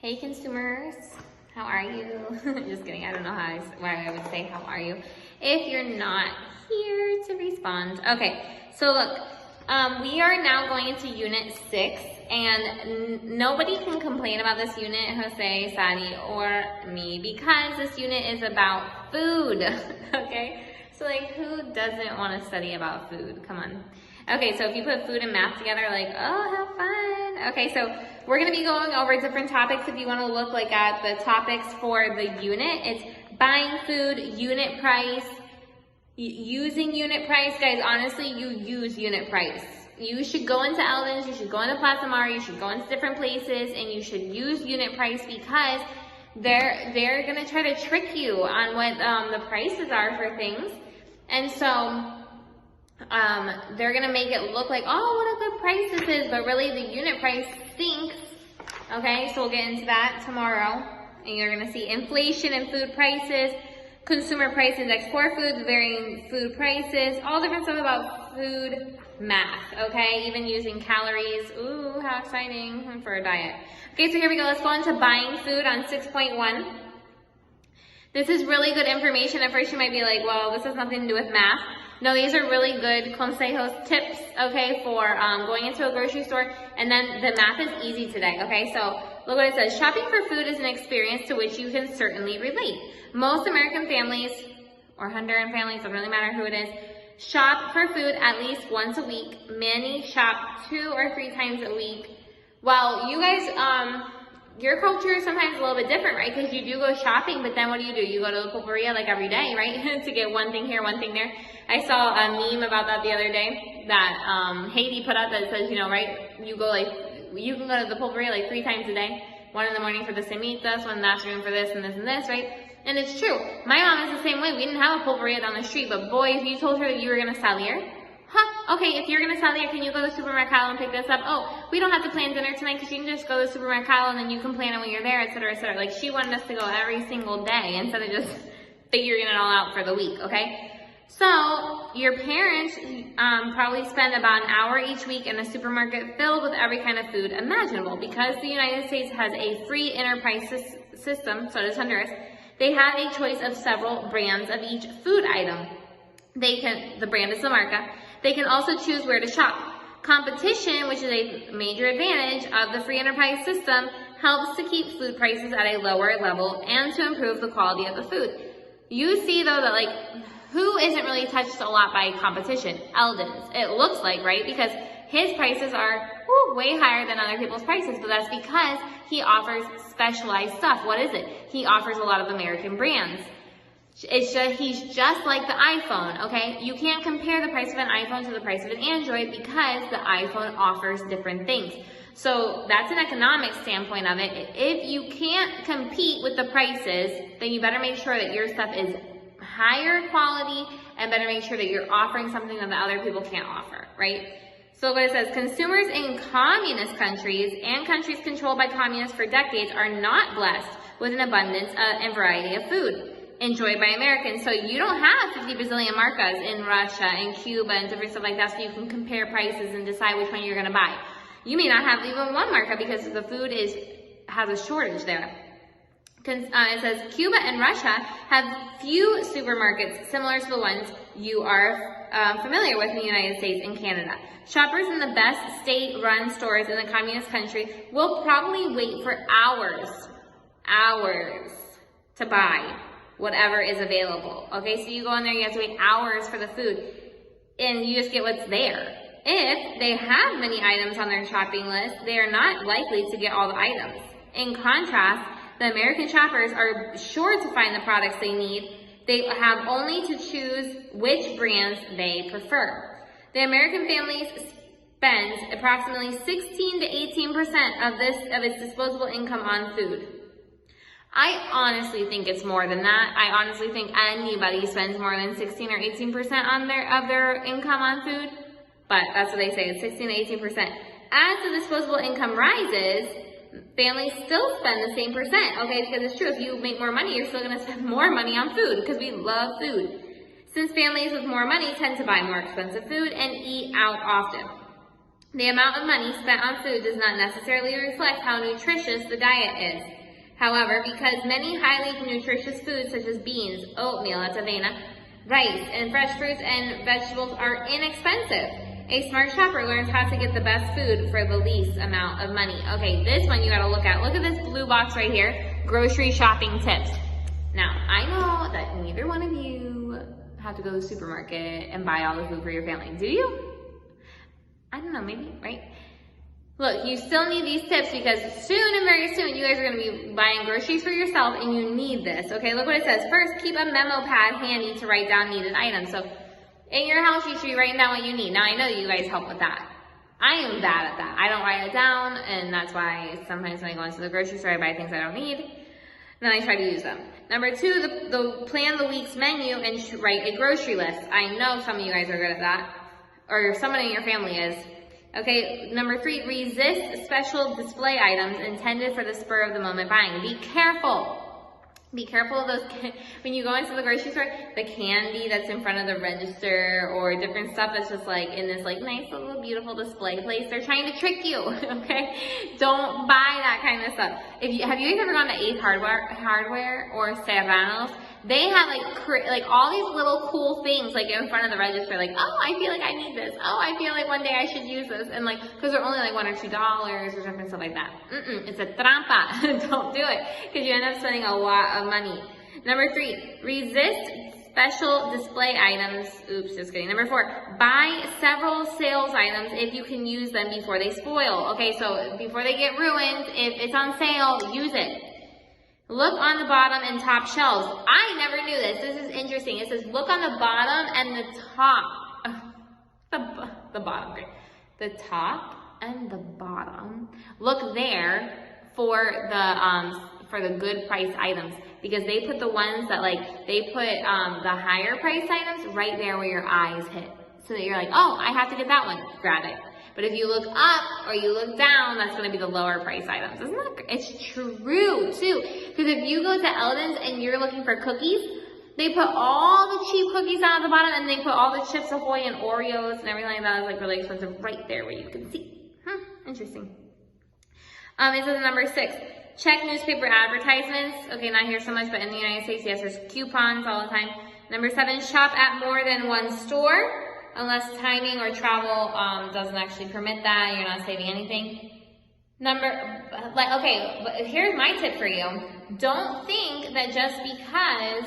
Hey consumers, how are you? Just kidding, I don't know why I would say how are you if you're not here to respond. Okay, so look, we are now going into unit 6 and nobody can complain about this unit, Jose, Sadi, or me, because this unit is about food, okay? So like, who doesn't want to study about food? Come on. Okay, so if you put food and math together, like, oh, how fun. Okay, so we're going to be going over different topics. If you want to look like at the topics for the unit, it's buying food, unit price, using unit price. Guys, honestly, you use unit price. You should go into Eldon's, you should go into Plaza Mar, you should go into different places, and you should use unit price because they're going to try to trick you on what the prices are for things. And so they're gonna make it look like, oh, what a good price this is, but really the unit price stinks. Okay, so we'll get into that tomorrow, and you're gonna see inflation in food prices, consumer price index for food, varying food prices, all different stuff about food math. Okay, even using calories. Ooh, how exciting for a diet. Okay, so here we go. Let's go into buying food on 6.1. This is really good information. At first you might be like, well, this has nothing to do with math. No, these are really good consejos, tips, okay, for going into a grocery store. And then the math is easy today, okay? So look what it says. Shopping for food is an experience to which you can certainly relate. Most American families, or Honduran families, doesn't really matter who it is, shop for food at least once a week. Many shop 2 or 3 times a week. Well, you guys, your culture is sometimes a little bit different, right? Because you do go shopping, but then what do? You go to the pulperia like every day, right? To get one thing here, one thing there. I saw a meme about that the other day that Haiti put up that says, you know, right? You can go to the pulperia like 3 times a day. 1 in the morning for the semitas, 1 in the afternoon for this and this and this, right? And it's true. My mom is the same way. We didn't have a pulperia down the street, but boy, if you told her that you were going to salir, okay, if you're going to salir, can you go to the supermercado and pick this up? Oh, we don't have to plan dinner tonight because you can just go to the supermercado and then you can plan it when you're there, etc., etc. Like, she wanted us to go every single day instead of just figuring it all out for the week, okay? So, your parents probably spend about an hour each week in a supermarket filled with every kind of food imaginable. Because the United States has a free enterprise system, so does Honduras, they have a choice of several brands of each food item. The brand is La Marca. They can also choose where to shop. Competition, which is a major advantage of the free enterprise system, helps to keep food prices at a lower level and to improve the quality of the food. You see though that, like, who isn't really touched a lot by competition? Eldon's. It looks like, right? Because his prices are way higher than other people's prices, but that's because he offers specialized stuff. What is it? He offers a lot of American brands. He's just like the iPhone, okay? You can't compare the price of an iPhone to the price of an Android because the iPhone offers different things. So that's an economic standpoint of it. If you can't compete with the prices, then you better make sure that your stuff is higher quality and better make sure that you're offering something that the other people can't offer, right? So what it says, consumers in communist countries and countries controlled by communists for decades are not blessed with an abundance and variety of food enjoyed by Americans. So you don't have 50 bazillion marcas in Russia and Cuba and different stuff like that, so you can compare prices and decide which one you're going to buy. You may not have even one marca because the food has a shortage there. It says Cuba and Russia have few supermarkets similar to the ones you are familiar with in the United States and Canada. Shoppers in the best state-run stores in the communist country will probably wait for hours to buy whatever is available. Okay, so you go in there, you have to wait hours for the food, and you just get what's there. If they have many items on their shopping list, they are not likely to get all the items. In contrast, the American shoppers are sure to find the products they need. They have only to choose which brands they prefer. The American families spends approximately 16 to 18% of its disposable income on food. I honestly think it's more than that. I honestly think anybody spends more than 16 or 18% of their income on food, but that's what they say, it's 16 to 18%. As the disposable income rises, families still spend the same percent, okay, because it's true, if you make more money, you're still going to spend more money on food, because we love food. Since families with more money tend to buy more expensive food and eat out often. The amount of money spent on food does not necessarily reflect how nutritious the diet is. However, because many highly nutritious foods such as beans, oatmeal, that's avena, rice, and fresh fruits and vegetables are inexpensive, a smart shopper learns how to get the best food for the least amount of money. Okay, this one you gotta look at. Look at this blue box right here, grocery shopping tips. Now, I know that neither one of you have to go to the supermarket and buy all the food for your family. Do you? I don't know, maybe, right? Look, you still need these tips because soon and very soon you guys are going to be buying groceries for yourself and you need this, okay? Look what it says. First, keep a memo pad handy to write down needed items. So in your house, you should be writing down what you need. Now, I know you guys help with that. I am bad at that. I don't write it down, and that's why sometimes when I go into the grocery store, I buy things I don't need. Then I try to use them. Number two, plan the week's menu and write a grocery list. I know some of you guys are good at that, or someone in your family is. Okay, number three, resist special display items intended for the spur of the moment buying. Be careful. Be careful of those, when you go into the grocery store, the candy that's in front of the register or different stuff that's just like in this like nice little beautiful display place. They're trying to trick you, okay? Don't buy that kind of stuff. Have you guys ever gone to Ace Hardware or Serrano's? They have like all these little cool things like in front of the register, like, oh, I feel like I need this. Oh, I feel like one day I should use this. And like, cause they're only like $1 or $2 or different stuff like that. It's a trampa. Don't do it. Cause you end up spending a lot of money. Number three, resist special display items. Oops, just kidding. Number four, buy several sales items if you can use them before they spoil. Okay, so before they get ruined, if it's on sale, use it. Look on the bottom and top shelves. I never knew this. This is interesting. It says look on the bottom and the top. The bottom, great. The top and the bottom. Look there for the good price items because they put the ones that they put the higher price items right there where your eyes hit. So that you're like, oh, I have to get that one. Grab it. But if you look up or you look down, that's going to be the lower price items. Isn't that, it's true too. Because if you go to Eldon's and you're looking for cookies, they put all the cheap cookies down at the bottom and they put all the Chips Ahoy and Oreos and everything like that is like really expensive right there where you can see. Interesting. It says number 6, check newspaper advertisements. Okay, not here so much, but in the United States, yes, there's coupons all the time. Number 7, shop at more than one store. Unless timing or travel doesn't actually permit that, you're not saving anything. Okay, but here's my tip for you. Don't think that just because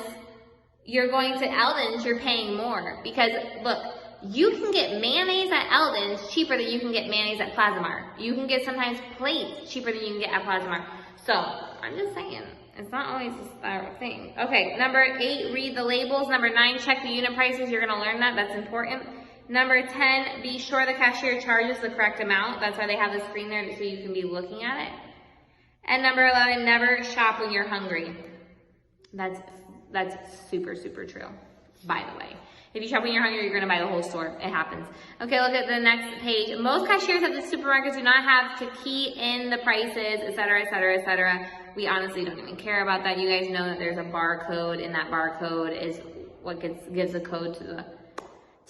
you're going to Eldon's, you're paying more. Because, look, you can get mayonnaise at Eldon's cheaper than you can get mayonnaise at Plaza Mart. You can get sometimes plates cheaper than you can get at Plaza Mart. So, I'm just saying. It's not always a thing. Okay, number 8, read the labels. Number 9, check the unit prices. You're going to learn that. That's important. Number 10, be sure the cashier charges the correct amount. That's why they have the screen there so you can be looking at it. And number 11, never shop when you're hungry. That's super, super true, by the way. If you shop when you're hungry, you're going to buy the whole store. It happens. Okay, look at the next page. Most cashiers at the supermarkets do not have to key in the prices, etc., etc., etc. We honestly don't even care about that. You guys know that there's a barcode, and that barcode is what gives a code to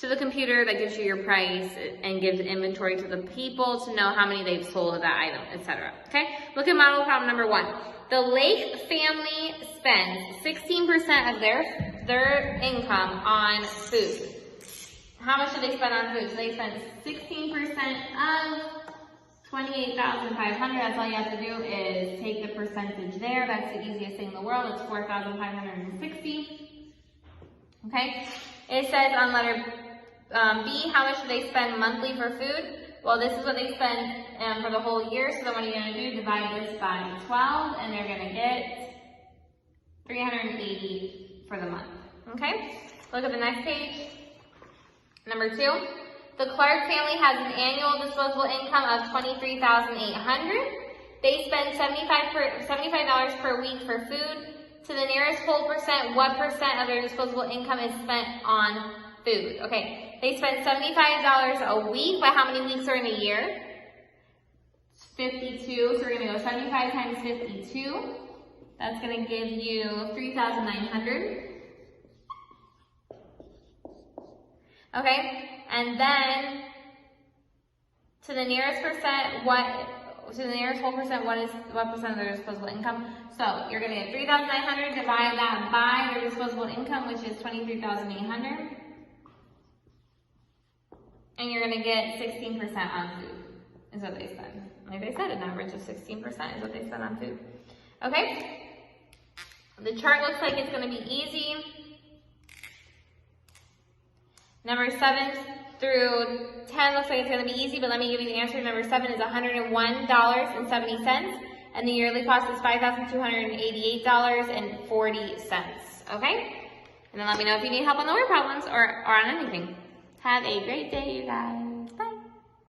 the computer that gives you your price and gives inventory to the people to know how many they've sold of that item, etc. Okay? Look at model problem number 1. The Lake family spends 16% of their income on food. How much do they spend on food? So they spend 16% of 28,500. That's all you have to do is take the percentage there. That's the easiest thing in the world. It's 4,560. Okay? It says on letter B, how much do they spend monthly for food? Well, this is what they spend for the whole year. So then what are you going to do? Divide this by 12, and they're going to get 380 for the month. Okay? Look at the next page. Number 2. The Clark family has an annual disposable income of $23,800. They spend $75 per week for food. To the nearest whole percent, what percent of their disposable income is spent on food? Okay, they spend $75 a week, but how many weeks are in a year? 52, so we're gonna go 75 times 52. That's gonna give you 3,900. Okay, and then To the nearest percent, to the nearest whole percent, what percent of their disposable income? So you're gonna get 3,900, divide that by their disposable income, which is 23,800. And you're gonna get 16% on food, is what they said. Like I said, an average of 16% is what they spend on food. Okay? The chart looks like it's gonna be easy. Number 7 through 10 looks like it's going to be easy, but let me give you the answer. Number 7 is $101.70, and the yearly cost is $5,288.40. Okay? And then let me know if you need help on the word problems or on anything. Have a great day, you guys.